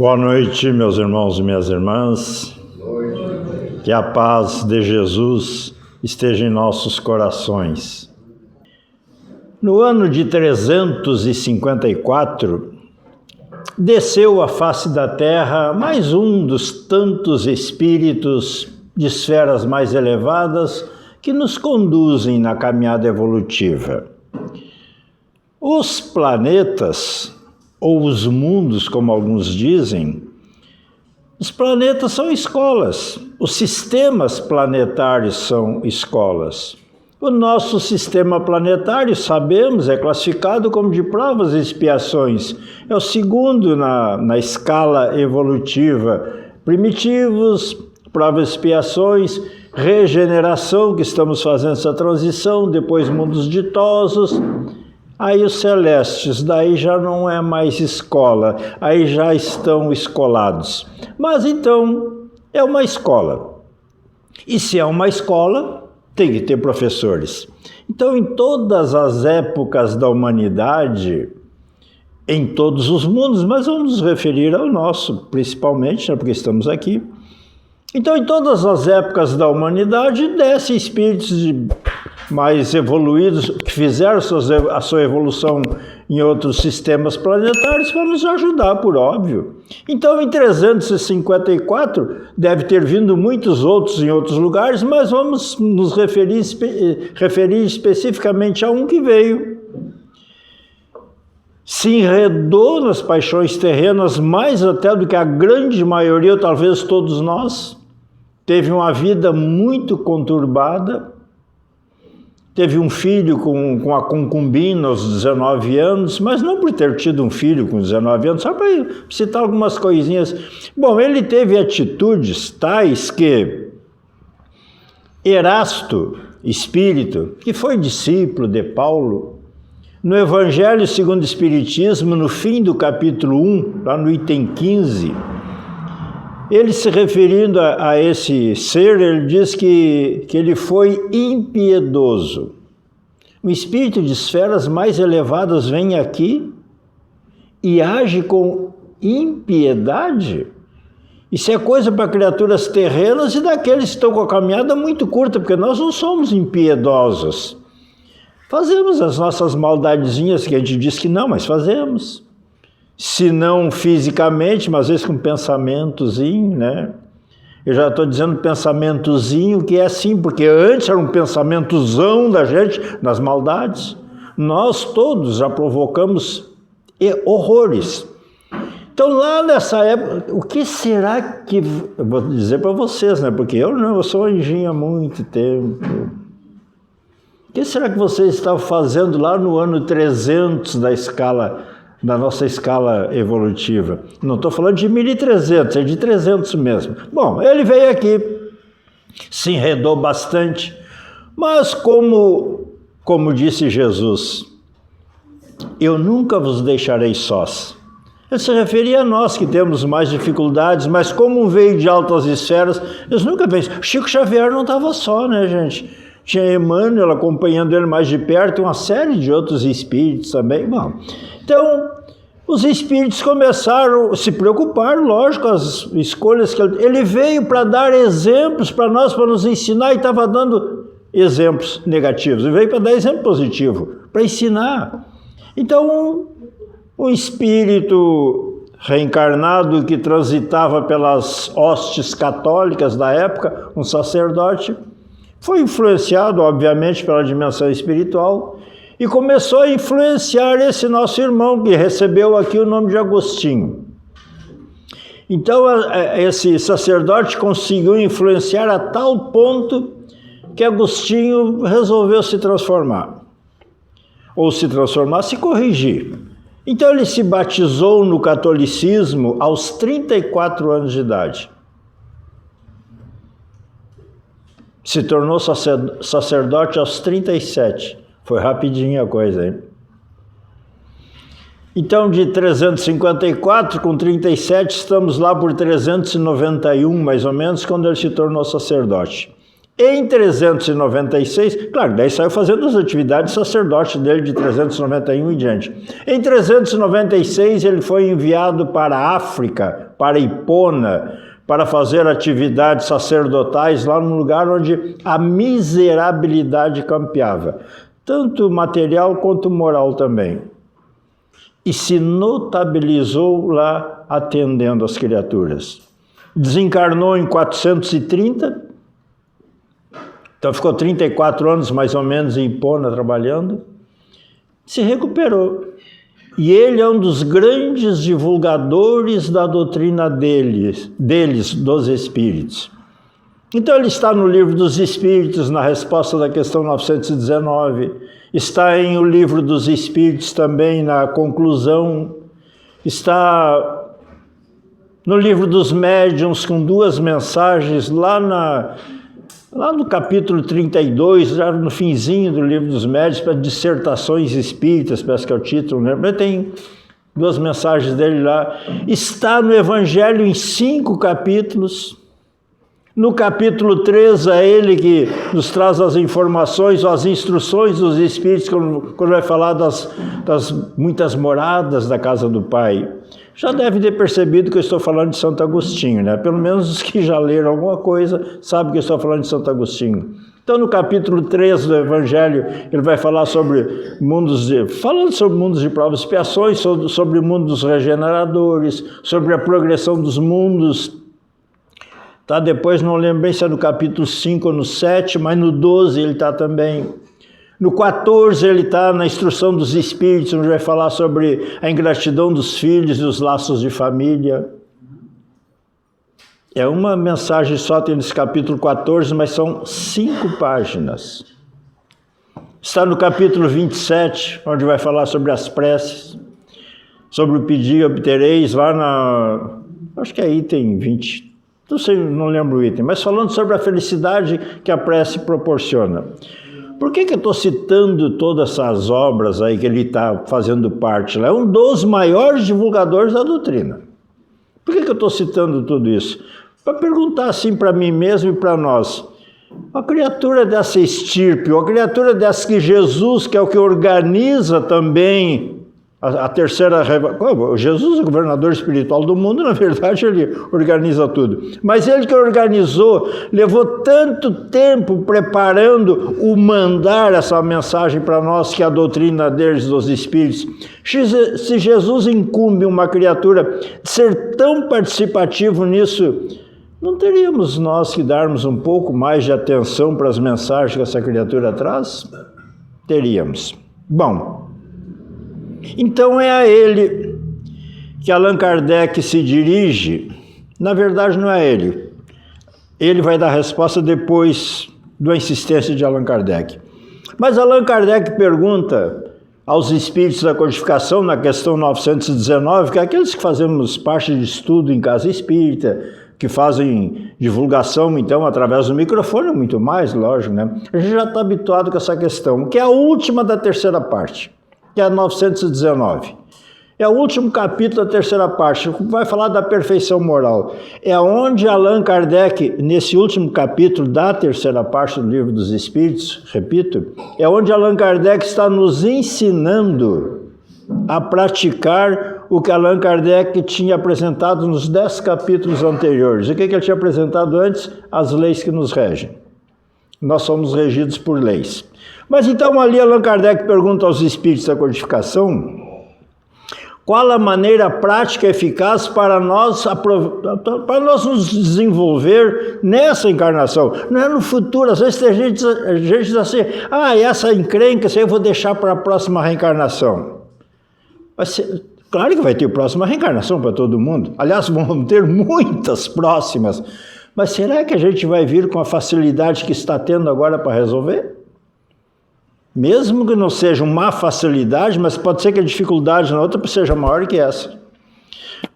Boa noite, meus irmãos e minhas irmãs. Que a paz de Jesus esteja em nossos corações. No ano de 354, desceu à face da terra mais um dos tantos espíritos de esferas mais elevadas que nos conduzem na caminhada evolutiva. Os planetas, ou os mundos, como alguns dizem, os planetas são escolas, os sistemas planetários são escolas. O nosso sistema planetário, sabemos, é classificado como de provas e expiações. É o segundo na escala evolutiva. Primitivos, provas e expiações, regeneração, que estamos fazendo essa transição, depois mundos ditosos. Aí os celestes, daí já não é mais escola, aí já estão escolados. Mas então, é uma escola. E se é uma escola, tem que ter professores. Então, em todas as épocas da humanidade, em todos os mundos, mas vamos nos referir ao nosso, principalmente, né, porque estamos aqui. Então, em todas as épocas da humanidade, descem espíritos mais evoluídos, que fizeram a sua evolução em outros sistemas planetários para nos ajudar, por óbvio. Então, em 354, deve ter vindo muitos outros em outros lugares, mas vamos nos referir especificamente a um que veio. Se enredou nas paixões terrenas, mais até do que a grande maioria, ou talvez todos nós. Teve uma vida muito conturbada. Teve um filho com a concubina aos 19 anos, mas não por ter tido um filho com 19 anos, só para citar algumas coisinhas. Bom, ele teve atitudes tais que Erasto, espírito, que foi discípulo de Paulo, no Evangelho segundo o Espiritismo, no fim do capítulo 1, lá no item 15, ele se referindo a esse ser, ele diz que ele foi impiedoso. O espírito de esferas mais elevadas vem aqui e age com impiedade? Isso é coisa para criaturas terrenas e daqueles que estão com a caminhada muito curta, porque nós não somos impiedosos. Fazemos as nossas maldadezinhas que a gente diz que não, mas fazemos. Se não fisicamente, mas às vezes com pensamentozinho, né? Eu já estou dizendo pensamentozinho, que é assim, porque antes era um pensamentozão da gente nas maldades. Nós todos já provocamos horrores. Então lá nessa época, o que será que... Eu vou dizer para vocês, né? Porque eu sou anjinho há muito tempo. O que será que vocês estavam fazendo lá no ano 300 da nossa escala evolutiva? Não estou falando de 1300, é de 300 mesmo. Bom, ele veio aqui, se enredou bastante, mas como disse Jesus, eu nunca vos deixarei sós. Ele se referia a nós que temos mais dificuldades, mas como veio de altas esferas, eles nunca veem. Chico Xavier não estava só, né, gente? Tinha Emmanuel acompanhando ele mais de perto, e uma série de outros espíritos também. Bom, então, os espíritos começaram a se preocupar, lógico, com as escolhas que ele veio para dar exemplos para nós, para nos ensinar, e estava dando exemplos negativos. Ele veio para dar exemplo positivo, para ensinar. Então, um espírito reencarnado que transitava pelas hostes católicas da época, um sacerdote, foi influenciado, obviamente, pela dimensão espiritual e começou a influenciar esse nosso irmão, que recebeu aqui o nome de Agostinho. Então, esse sacerdote conseguiu influenciar a tal ponto que Agostinho resolveu se transformar. Ou se transformar, se corrigir. Então, ele se batizou no catolicismo aos 34 anos de idade. Se tornou sacerdote aos 37. Foi rapidinho a coisa, hein? Então, de 354 com 37, estamos lá por 391, mais ou menos, quando ele se tornou sacerdote. Em 396, claro, daí saiu fazendo as atividades sacerdote dele de 391 em diante. Em 396, ele foi enviado para a África para Hipona, para fazer atividades sacerdotais lá no lugar onde a miserabilidade campeava, tanto material quanto moral também. E se notabilizou lá atendendo as criaturas. Desencarnou em 430, então ficou 34 anos mais ou menos em Hipona trabalhando, se recuperou. E ele é um dos grandes divulgadores da doutrina deles, dos espíritos. Então ele está no Livro dos Espíritos, na resposta da questão 919, está em O Livro dos Espíritos também, na conclusão, está no Livro dos Médiuns, com 2 mensagens, lá no capítulo 32, já no finzinho do Livro dos Médiuns, para dissertações espíritas, parece que é o título, né? Tem 2 mensagens dele lá. Está no Evangelho em 5 capítulos. No capítulo 3, é ele que nos traz as informações, as instruções dos espíritos, quando vai falar das muitas moradas da casa do Pai. Já deve ter percebido que eu estou falando de Santo Agostinho, né? Pelo menos os que já leram alguma coisa sabem que eu estou falando de Santo Agostinho. Então, no capítulo 3 do Evangelho, ele vai falar sobre mundos de provas e expiações, sobre o mundo dos regeneradores, sobre a progressão dos mundos. Tá? Depois, não lembro bem se é no capítulo 5 ou no 7, mas no 12 ele está também. No 14 ele está na instrução dos espíritos, onde vai falar sobre a ingratidão dos filhos e os laços de família. É uma mensagem só, tem nesse capítulo 14, mas são 5 páginas. Está no capítulo 27, onde vai falar sobre as preces, sobre o pedir e obtereis, lá acho que é item 20. Não sei, não lembro o item, mas falando sobre a felicidade que a prece proporciona. Por que eu estou citando todas essas obras aí que ele está fazendo parte lá? É um dos maiores divulgadores da doutrina. Por que eu estou citando tudo isso? Para perguntar assim para mim mesmo e para nós. A criatura dessa estirpe, a criatura dessa que Jesus, que é o que organiza também a terceira... Jesus é o governador espiritual do mundo, na verdade ele organiza tudo. Mas ele que organizou, levou tanto tempo preparando o mandar essa mensagem para nós, que é a doutrina deles, dos espíritos. Se Jesus incumbe uma criatura de ser tão participativo nisso, não teríamos nós que darmos um pouco mais de atenção para as mensagens que essa criatura traz? Teríamos. Bom, então é a ele que Allan Kardec se dirige. Na verdade não é ele. Ele vai dar a resposta depois da insistência de Allan Kardec. Mas Allan Kardec pergunta aos espíritos da codificação, na questão 919, que é aqueles que fazemos parte de estudo em casa espírita, que fazem divulgação, então, através do microfone, muito mais, lógico, né? A gente já está habituado com essa questão, que é a última da terceira parte, que é a 919. É o último capítulo da terceira parte, vai falar da perfeição moral. É onde Allan Kardec, nesse último capítulo da terceira parte do Livro dos Espíritos, repito, é onde Allan Kardec está nos ensinando a praticar o que Allan Kardec tinha apresentado nos 10 capítulos anteriores. O que ele tinha apresentado antes? As leis que nos regem. Nós somos regidos por leis. Mas então ali Allan Kardec pergunta aos espíritos da codificação qual a maneira prática e eficaz para nós nos desenvolver nessa encarnação. Não é no futuro. Às vezes tem gente diz assim, essa encrenca, isso aí eu vou deixar para a próxima reencarnação. Claro que vai ter próxima reencarnação para todo mundo. Aliás, vão ter muitas próximas. Mas será que a gente vai vir com a facilidade que está tendo agora para resolver? Mesmo que não seja uma facilidade, mas pode ser que a dificuldade na outra seja maior que essa.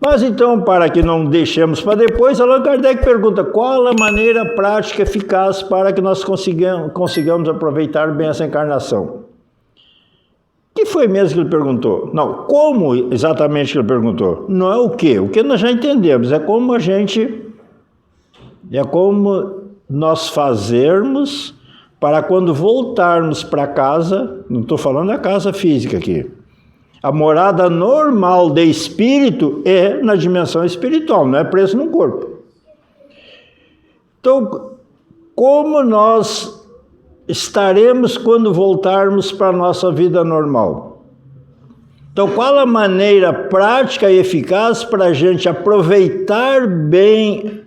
Mas então, para que não deixemos para depois, Allan Kardec pergunta qual a maneira prática eficaz para que nós consigamos aproveitar bem essa encarnação. O que foi mesmo que ele perguntou? Não, como exatamente que ele perguntou? Não é o quê? O que nós já entendemos, é como nós fazermos para quando voltarmos para casa, não estou falando da casa física aqui, A morada normal de espírito é na dimensão espiritual, não é preso no corpo. Então, como nós estaremos quando voltarmos para a nossa vida normal? Então, qual a maneira prática e eficaz para a gente aproveitar bem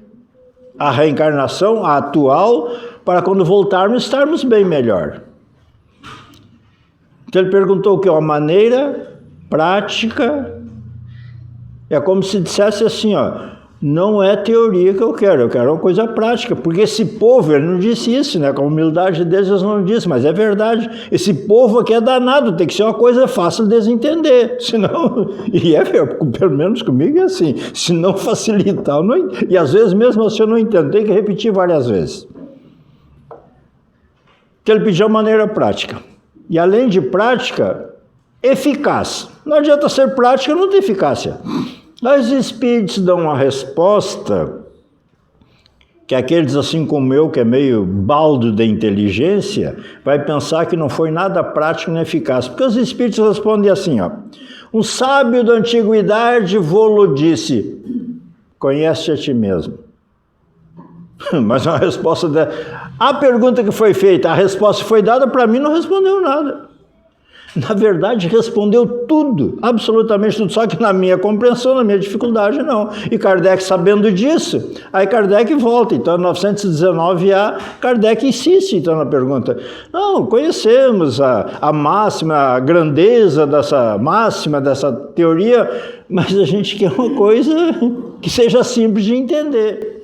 a reencarnação, a atual, para quando voltarmos estarmos bem melhor? Então ele perguntou o que? Uma maneira prática. É como se dissesse assim, não é teoria que eu quero uma coisa prática, porque esse povo, ele não disse isso, né? Com a humildade deles, eles não disse, mas é verdade, esse povo aqui é danado, tem que ser uma coisa fácil de entender, senão, pelo menos comigo é assim, se não facilitar, e às vezes mesmo se eu não entendo, tem que repetir várias vezes. Então ele pediu uma maneira prática, e além de prática, eficaz. Não adianta ser prática, não tem eficácia. Os espíritos dão uma resposta que aqueles assim como eu, que é meio baldo da inteligência, vai pensar que não foi nada prático nem eficaz. Porque os espíritos respondem assim, um sábio da antiguidade vô-lo disse, conhece a ti mesmo. Mas a resposta a pergunta que foi feita, a resposta que foi dada, para mim não respondeu nada. Na verdade, respondeu tudo, absolutamente tudo, só que na minha compreensão, na minha dificuldade, não. E Kardec, sabendo disso, aí Kardec volta. Então, em 919A, Kardec insiste, então, na pergunta. Não, conhecemos a máxima, a grandeza dessa máxima, dessa teoria, mas a gente quer uma coisa que seja simples de entender.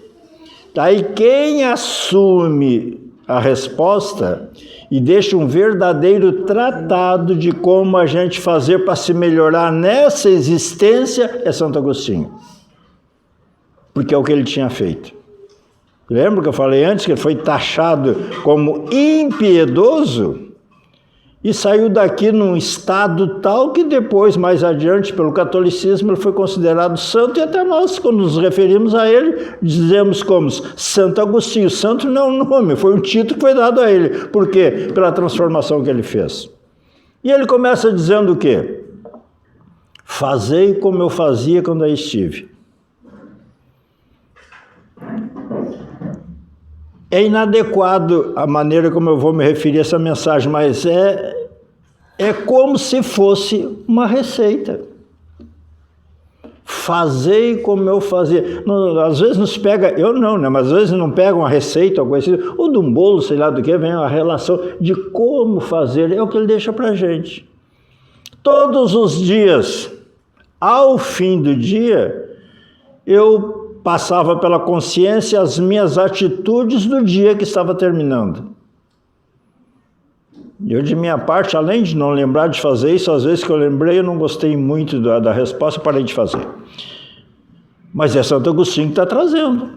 Daí, quem assume a resposta e deixa um verdadeiro tratado de como a gente fazer para se melhorar nessa existência é Santo Agostinho. Porque é o que ele tinha feito. Lembra que eu falei antes que ele foi taxado como impiedoso e saiu daqui num estado tal que depois, mais adiante, pelo catolicismo, ele foi considerado santo, e até nós, quando nos referimos a ele, dizemos como Santo Agostinho. Santo não é um nome, foi um título que foi dado a ele. Por quê? Pela transformação que ele fez. E ele começa dizendo o quê? Fazei como eu fazia quando aí estive. É inadequado a maneira como eu vou me referir a essa mensagem, mas é como se fosse uma receita. Fazei como eu fazia. Às vezes nos pega, eu não, né? Mas às vezes não pega uma receita, ou coisa assim, ou de um bolo, sei lá do que, vem a relação de como fazer, é o que ele deixa pra gente. Todos os dias, ao fim do dia, eu passava pela consciência as minhas atitudes do dia que estava terminando. Eu, de minha parte, além de não lembrar de fazer isso, às vezes que eu lembrei, eu não gostei muito da resposta e parei de fazer. Mas é Santo Agostinho que está trazendo.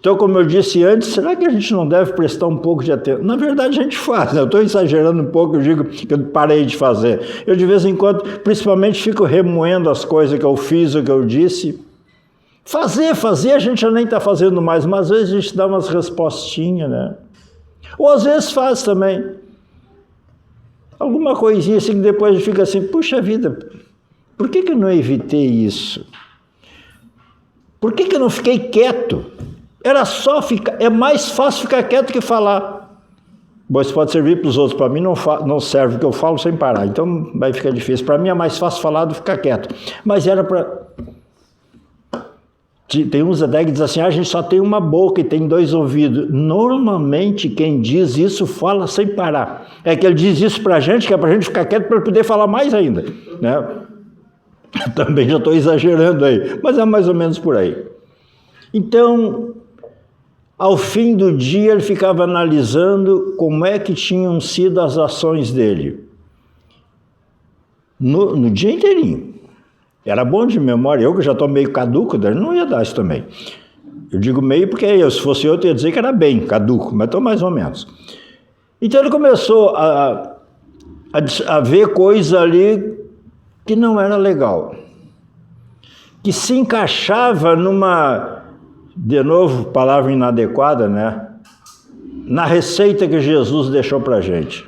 Então, como eu disse antes, será que a gente não deve prestar um pouco de atenção? Na verdade, a gente faz, né? Eu estou exagerando um pouco, eu digo que eu parei de fazer. Eu, de vez em quando, principalmente, fico remoendo as coisas que eu fiz, o que eu disse. Fazer, a gente já nem está fazendo mais, mas às vezes a gente dá umas respostinhas, né? Ou às vezes faz também. Alguma coisinha assim que depois fica assim, puxa vida, por que eu não evitei isso? Por que eu não fiquei quieto? Era só ficar, é mais fácil ficar quieto que falar. Bom, isso pode servir para os outros, para mim não serve, porque eu falo sem parar, então vai ficar difícil. Para mim é mais fácil falar do que ficar quieto. Mas era para... Tem uns até que dizem assim, a gente só tem uma boca e tem 2 ouvidos. Normalmente quem diz isso fala sem parar. É que ele diz isso pra gente, que é pra gente ficar quieto para poder falar mais ainda, né? Também já estou exagerando aí, mas é mais ou menos por aí. Então, ao fim do dia ele ficava analisando como é que tinham sido as ações dele. No dia inteirinho. Era bom de memória, eu que já estou meio caduco, não ia dar isso também. Eu digo meio porque se fosse eu ia dizer que era bem caduco, mas estou mais ou menos. Então ele começou a ver coisa ali que não era legal, que se encaixava numa, de novo, palavra inadequada, né? Na receita que Jesus deixou para a gente.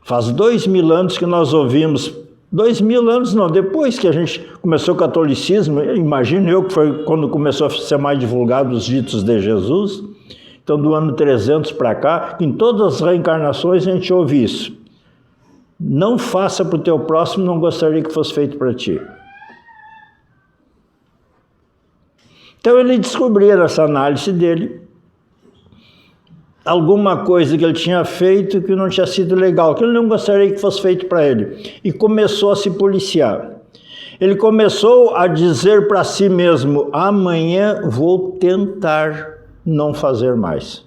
Faz 2000 anos que nós ouvimos, 2000 anos não, depois que a gente começou o catolicismo, imagino eu que foi quando começou a ser mais divulgado os ditos de Jesus, então do ano 300 para cá, em todas as reencarnações a gente ouve isso. Não faça para o teu próximo, não gostaria que fosse feito para ti. Então ele descobriu essa análise dele, alguma coisa que ele tinha feito que não tinha sido legal, que ele não gostaria que fosse feito para ele. E começou a se policiar. Ele começou a dizer para si mesmo, amanhã vou tentar não fazer mais.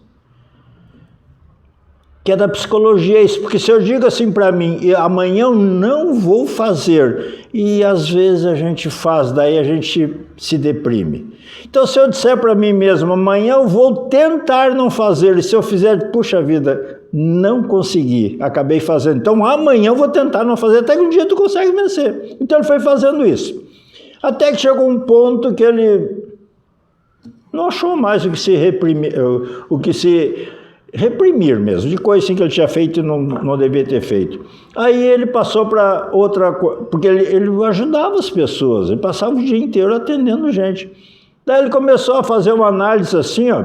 Que é da psicologia isso, porque se eu digo assim para mim, amanhã eu não vou fazer, e às vezes a gente faz, daí a gente se deprime. Então se eu disser para mim mesmo, amanhã eu vou tentar não fazer, e se eu fizer, puxa vida, não consegui, acabei fazendo, então amanhã eu vou tentar não fazer, até que um dia tu consegue vencer. Então ele foi fazendo isso, até que chegou um ponto que ele não achou mais o que se reprimir mesmo, de coisa assim que ele tinha feito e não devia ter feito. Aí ele passou para outra coisa, porque ele ajudava as pessoas, ele passava o dia inteiro atendendo gente. Daí ele começou a fazer uma análise assim, ó.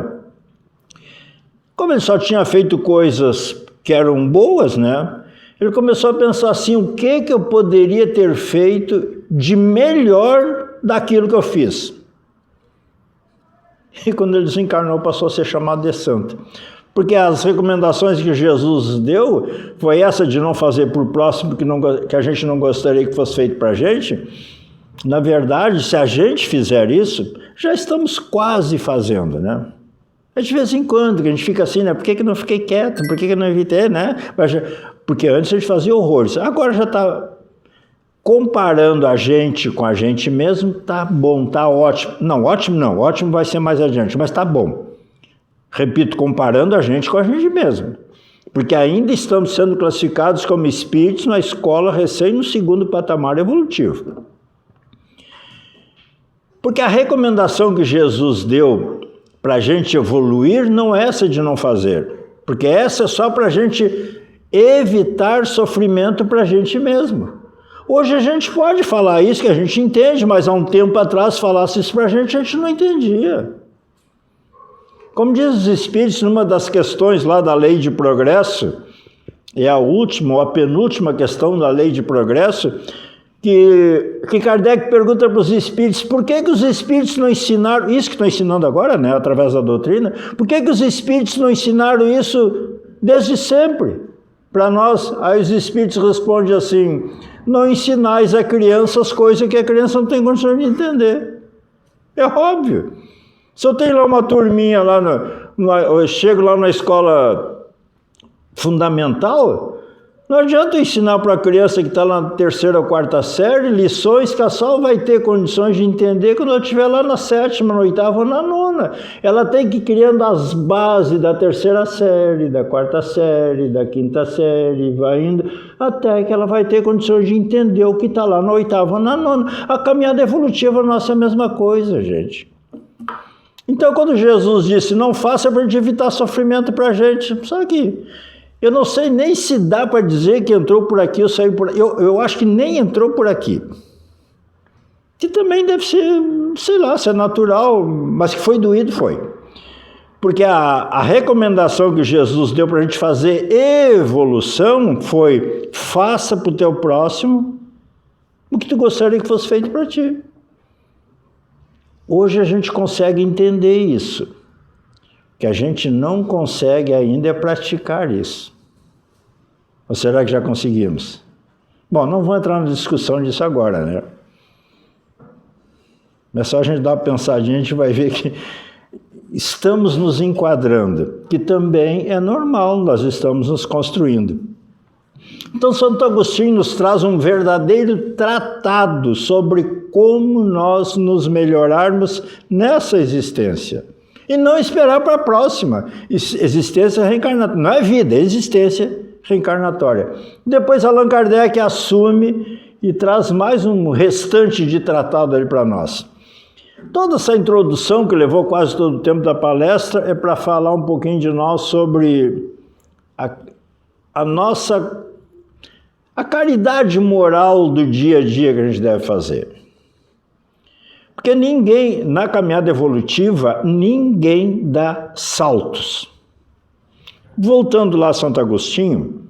Como ele só tinha feito coisas que eram boas, né? Ele começou a pensar assim, o que eu poderia ter feito de melhor daquilo que eu fiz? E quando ele desencarnou, passou a ser chamado de santo. Porque as recomendações que Jesus deu foi essa de não fazer por próximo que a gente não gostaria que fosse feito para a gente. Na verdade, se a gente fizer isso, já estamos quase fazendo, né? É de vez em quando que a gente fica assim, né? Por que não fiquei quieto? Por que não evitei, né? Porque antes a gente fazia horrores. Agora já está comparando a gente com a gente mesmo, tá bom, tá ótimo. Não, ótimo vai ser mais adiante, mas tá bom. Repito, comparando a gente com a gente mesmo. Porque ainda estamos sendo classificados como espíritos na escola recém no 2º patamar evolutivo. Porque a recomendação que Jesus deu para a gente evoluir não é essa de não fazer. Porque essa é só para a gente evitar sofrimento para a gente mesmo. Hoje a gente pode falar isso, que a gente entende, mas há um tempo atrás falasse isso para a gente não entendia. Como diz os espíritos, numa das questões lá da lei de progresso, é a última ou a penúltima questão da lei de progresso, que Kardec pergunta para os espíritos, por que os espíritos não ensinaram, isso que estão ensinando agora, né, através da doutrina, por que os espíritos não ensinaram isso desde sempre para nós? Aí os espíritos respondem assim, não ensinais a criança as coisas que a criança não tem condição de entender. É óbvio. Se eu tenho lá uma turminha, eu chego lá na escola fundamental, não adianta ensinar para a criança que está lá na 3ª ou 4ª série, lições que ela só vai ter condições de entender quando ela estiver lá na 7ª, na 8ª ou na 9ª. Ela tem que ir criando as bases da 3ª série, da 4ª série, da 5ª série, vai indo, até que ela vai ter condições de entender o que está lá na 8ª ou na 9ª. A caminhada evolutiva nossa é a mesma coisa, gente. Então, quando Jesus disse, não faça para evitar sofrimento para a gente, só que eu não sei nem se dá para dizer que entrou por aqui ou saiu por aqui. Eu acho que nem entrou por aqui. Que também deve ser, sei lá, se é natural, mas que foi doído, foi. Porque a recomendação que Jesus deu para a gente fazer evolução foi, faça para o teu próximo o que tu gostaria que fosse feito para ti. Hoje a gente consegue entender isso. O que a gente não consegue ainda é praticar isso. Ou será que já conseguimos? Bom, não vou entrar na discussão disso agora, né? Mas só a gente dar uma pensadinha, a gente vai ver que estamos nos enquadrando, que também é normal, nós estamos nos construindo. Então, Santo Agostinho nos traz um verdadeiro tratado sobre como nós nos melhorarmos nessa existência. E não esperar para a próxima. Existência reencarnatória. Não é vida, é existência reencarnatória. Depois Allan Kardec assume e traz mais um restante de tratado ali para nós. Toda essa introdução, que levou quase todo o tempo da palestra, é para falar um pouquinho de nós sobre a nossa A caridade moral do dia a dia que a gente deve fazer. Porque ninguém, na caminhada evolutiva, ninguém dá saltos. Voltando lá a Santo Agostinho,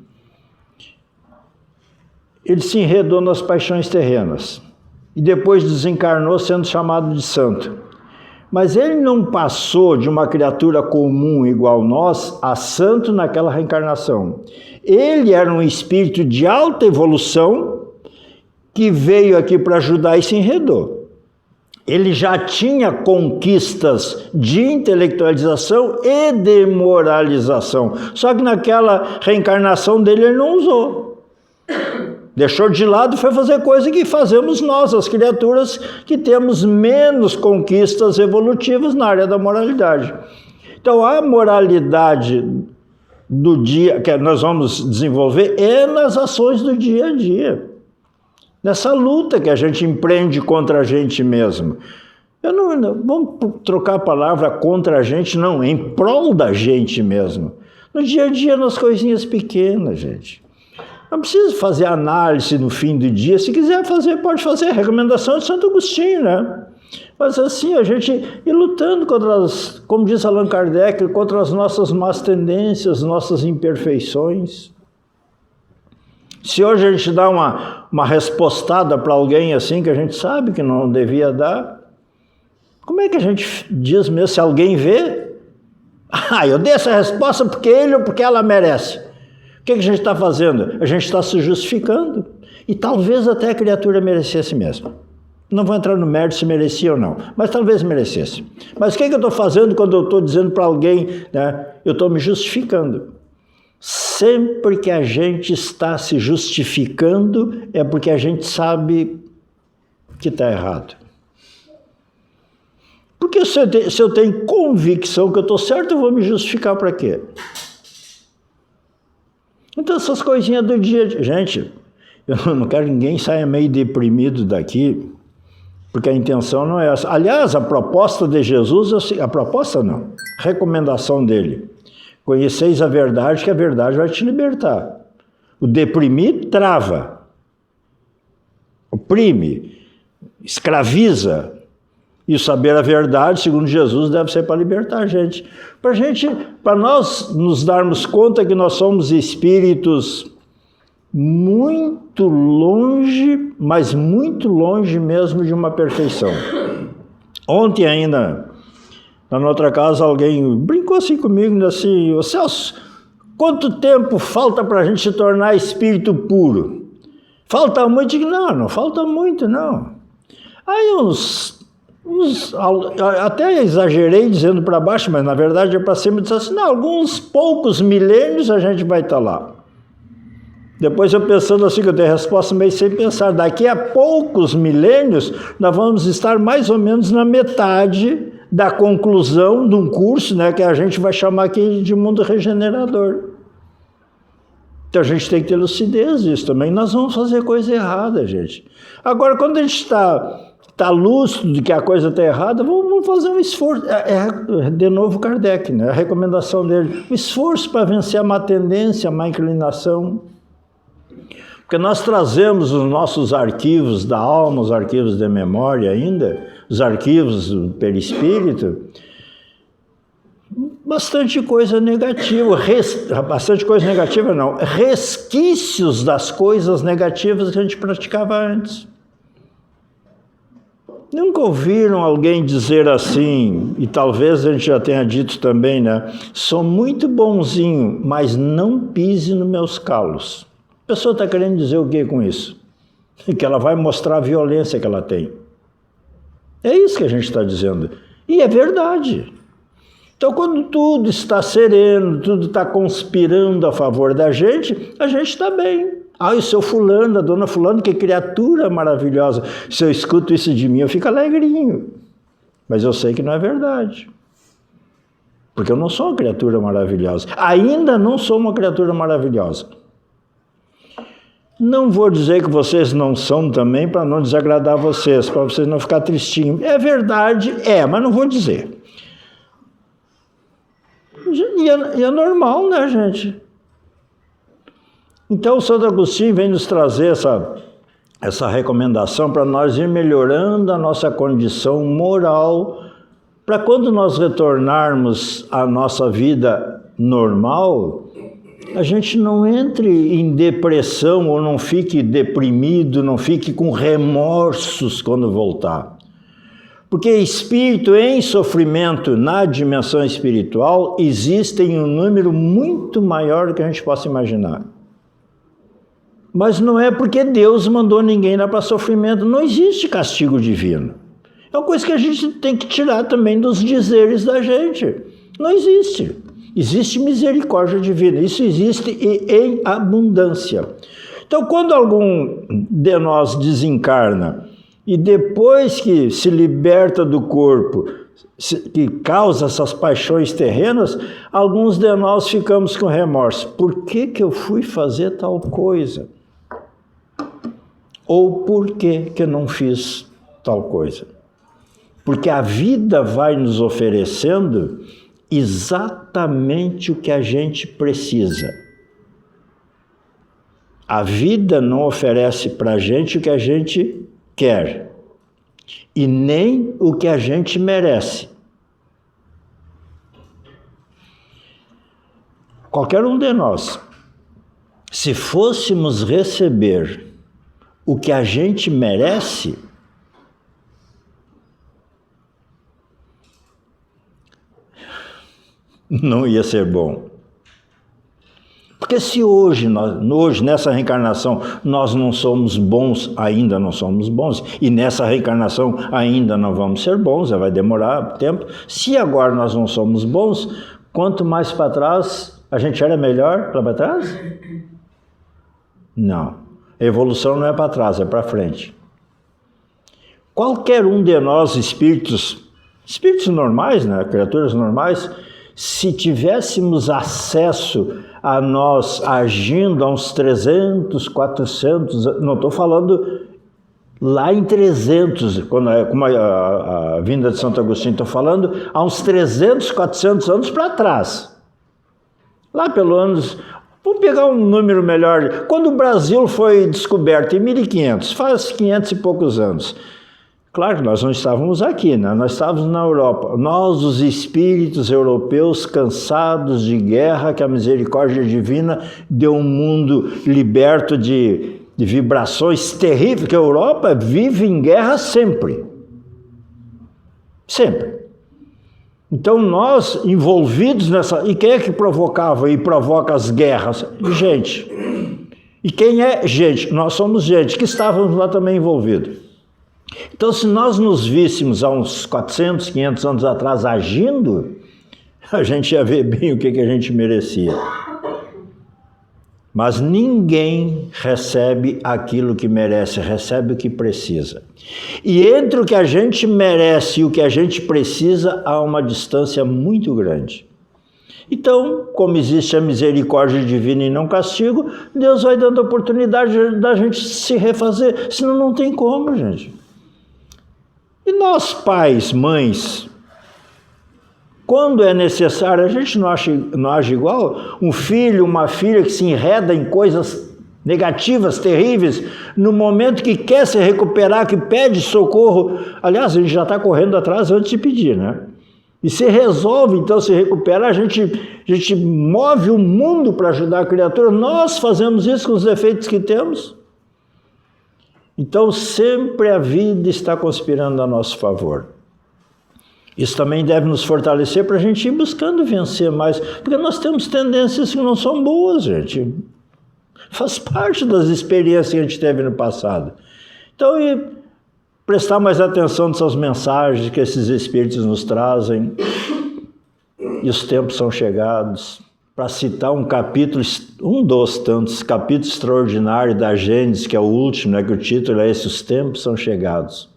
ele se enredou nas paixões terrenas e depois desencarnou sendo chamado de santo. Mas ele não passou de uma criatura comum igual nós a santo naquela reencarnação. Ele era um espírito de alta evolução que veio aqui para ajudar e se enredou. Ele já tinha conquistas de intelectualização e de moralização. Só que naquela reencarnação dele ele não usou. Deixou de lado e foi fazer coisa que fazemos nós, as criaturas que temos menos conquistas evolutivas na área da moralidade. Então a moralidade do dia que nós vamos desenvolver é nas ações do dia a dia. Nessa luta que a gente empreende contra a gente mesmo. Vamos trocar a palavra contra a gente, não, em prol da gente mesmo. No dia a dia, nas coisinhas pequenas, gente. Não precisa fazer análise no fim do dia. Se quiser fazer, pode fazer. A recomendação de Santo Agostinho, né? Mas assim, a gente ir lutando contra as, como diz Allan Kardec, contra as nossas más tendências, nossas imperfeições. Se hoje a gente dá uma respostada para alguém assim, que a gente sabe que não devia dar, como é que a gente diz mesmo, se alguém vê? Eu dei essa resposta porque ele ou porque ela merece. O que a gente está fazendo? A gente está se justificando. E talvez até a criatura merecesse mesmo. Não vou entrar no mérito se merecia ou não, mas talvez merecesse. Mas o que eu estou fazendo quando eu estou dizendo para alguém, né? Eu estou me justificando. Sempre que a gente está se justificando, é porque a gente sabe que está errado. Porque se eu tenho convicção que eu estou certo, eu vou me justificar para quê? Então essas coisinhas do dia... Gente, eu não quero que ninguém saia meio deprimido daqui, porque a intenção não é essa. Aliás, a proposta de Jesus, a proposta não, a recomendação dele. Conheceis a verdade, que a verdade vai te libertar. O deprimir trava, oprime, escraviza. E o saber a verdade, segundo Jesus, deve ser para libertar a gente. Para nós nos darmos conta que nós somos espíritos muito longe, mas muito longe mesmo de uma perfeição. Ontem ainda... Na outra casa, alguém brincou assim comigo, assim, Celso, quanto tempo falta para a gente se tornar espírito puro? Falta muito? Não falta muito, não. Aí até exagerei dizendo para baixo, mas na verdade é para cima, disse assim, alguns poucos milênios a gente vai estar lá. Depois eu pensando assim, que eu dei a resposta meio sem pensar, daqui a poucos milênios nós vamos estar mais ou menos na metade da conclusão de um curso, né, que a gente vai chamar aqui de mundo regenerador. Então a gente tem que ter lucidez disso também. Nós vamos fazer coisa errada, gente. Agora, quando a gente está lúcido de que a coisa está errada, vamos fazer um esforço. De novo Kardec, né, a recomendação dele. Um esforço para vencer a má tendência, a má inclinação. Porque nós trazemos os nossos arquivos da alma, os arquivos de memória ainda, os arquivos do perispírito, bastante coisa negativa, resquícios das coisas negativas que a gente praticava antes. Nunca ouviram alguém dizer assim, e talvez a gente já tenha dito também, né? Sou muito bonzinho, mas não pise nos meus calos. A pessoa está querendo dizer o que com isso? Que ela vai mostrar a violência que ela tem. É isso que a gente está dizendo. E é verdade. Então, quando tudo está sereno, tudo está conspirando a favor da gente, a gente está bem. O seu fulano, a dona fulano, que criatura maravilhosa. Se eu escuto isso de mim, eu fico alegrinho. Mas eu sei que não é verdade. Porque eu não sou uma criatura maravilhosa. Ainda não sou uma criatura maravilhosa. Não vou dizer que vocês não são também para não desagradar vocês, para vocês não ficar tristinhos. É verdade, mas não vou dizer. E é normal, né, gente? Então, Santo Agostinho vem nos trazer essa recomendação para nós ir melhorando a nossa condição moral, para quando nós retornarmos à nossa vida normal, a gente não entre em depressão ou não fique deprimido, não fique com remorsos quando voltar. Porque espírito em sofrimento na dimensão espiritual existe em um número muito maior do que a gente possa imaginar. Mas não é porque Deus mandou ninguém lá para sofrimento, não existe castigo divino. É uma coisa que a gente tem que tirar também dos dizeres da gente. Não existe. Existe misericórdia divina, isso existe em abundância. Então, quando algum de nós desencarna e depois que se liberta do corpo, que causa essas paixões terrenas, alguns de nós ficamos com remorso. Por que eu fui fazer tal coisa? Ou por que eu não fiz tal coisa? Porque a vida vai nos oferecendo exatamente o que a gente precisa. A vida não oferece para a gente o que a gente quer e nem o que a gente merece. Qualquer um de nós, se fôssemos receber o que a gente merece, não ia ser bom. Porque se hoje, nessa reencarnação, nós não somos bons, ainda não somos bons, e nessa reencarnação ainda não vamos ser bons, vai demorar tempo. Se agora nós não somos bons, quanto mais para trás, a gente era melhor para trás? Não. A evolução não é para trás, é para frente. Qualquer um de nós, espíritos normais, né, criaturas normais, se tivéssemos acesso a nós agindo a uns 300, 400, não estou falando lá em 300, como a vinda de Santo Agostinho, estou falando há uns 300, 400 anos para trás. Lá pelo anos, vamos pegar um número melhor, quando o Brasil foi descoberto em 1500, faz 500 e poucos anos. Claro que nós não estávamos aqui, né? Nós estávamos na Europa. Nós, os espíritos europeus, cansados de guerra, que a misericórdia divina deu um mundo liberto de vibrações terríveis, que a Europa vive em guerra sempre. Sempre. Então nós, envolvidos nessa... E quem é que provocava e provoca as guerras? Gente. E quem é gente? Nós somos gente, que estávamos lá também envolvidos. Então, se nós nos víssemos há uns 400, 500 anos atrás agindo, a gente ia ver bem o que a gente merecia. Mas ninguém recebe aquilo que merece, recebe o que precisa. E entre o que a gente merece e o que a gente precisa, há uma distância muito grande. Então, como existe a misericórdia divina e não castigo, Deus vai dando a oportunidade da gente se refazer, senão não tem como, gente. E nós, pais, mães, quando é necessário, a gente não age igual? Um filho, uma filha que se enreda em coisas negativas, terríveis, no momento que quer se recuperar, que pede socorro, aliás, a gente já está correndo atrás antes de pedir, né? E se resolve, então, se recuperar, a gente move o mundo para ajudar a criatura, nós fazemos isso com os defeitos que temos. Então, sempre a vida está conspirando a nosso favor. Isso também deve nos fortalecer para a gente ir buscando vencer mais, porque nós temos tendências que não são boas, gente. Faz parte das experiências que a gente teve no passado. Então, prestar mais atenção nessas mensagens que esses espíritos nos trazem. E os tempos são chegados. Para citar um capítulo, um dos tantos capítulos extraordinários da Gênesis, que é o último, né, que o título é esse, os tempos são chegados.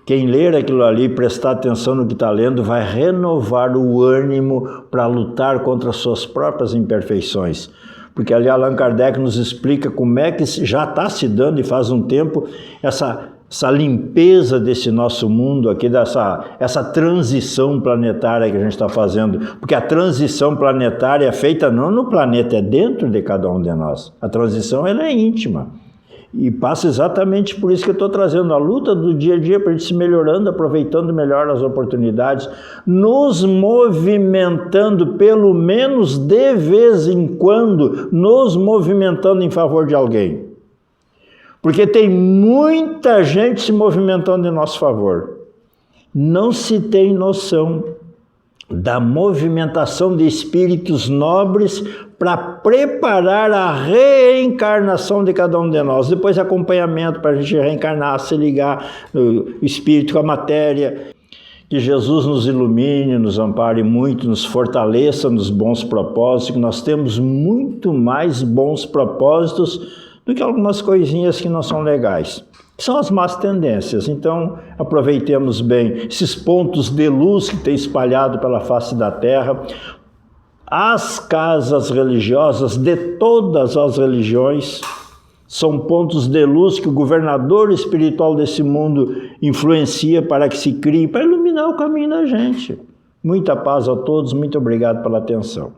Quem ler aquilo ali, prestar atenção no que está lendo, vai renovar o ânimo para lutar contra as suas próprias imperfeições. Porque ali Allan Kardec nos explica como é que já está se dando, e faz um tempo, essa essa limpeza desse nosso mundo aqui, essa transição planetária que a gente está fazendo, porque a transição planetária é feita não no planeta, é dentro de cada um de nós. A transição ela é íntima e passa exatamente por isso que eu estou trazendo a luta do dia a dia para a gente se melhorando, aproveitando melhor as oportunidades, nos movimentando, pelo menos de vez em quando, nos movimentando em favor de alguém. Porque tem muita gente se movimentando em nosso favor. Não se tem noção da movimentação de espíritos nobres para preparar a reencarnação de cada um de nós. Depois acompanhamento para a gente reencarnar, se ligar no espírito com a matéria. Que Jesus nos ilumine, nos ampare muito, nos fortaleça nos bons propósitos, que nós temos muito mais bons propósitos do que algumas coisinhas que não são legais, que são as más tendências. Então, aproveitemos bem esses pontos de luz que tem espalhado pela face da terra, as casas religiosas de todas as religiões, são pontos de luz que o governador espiritual desse mundo influencia para que se crie, para iluminar o caminho da gente. Muita paz a todos, muito obrigado pela atenção.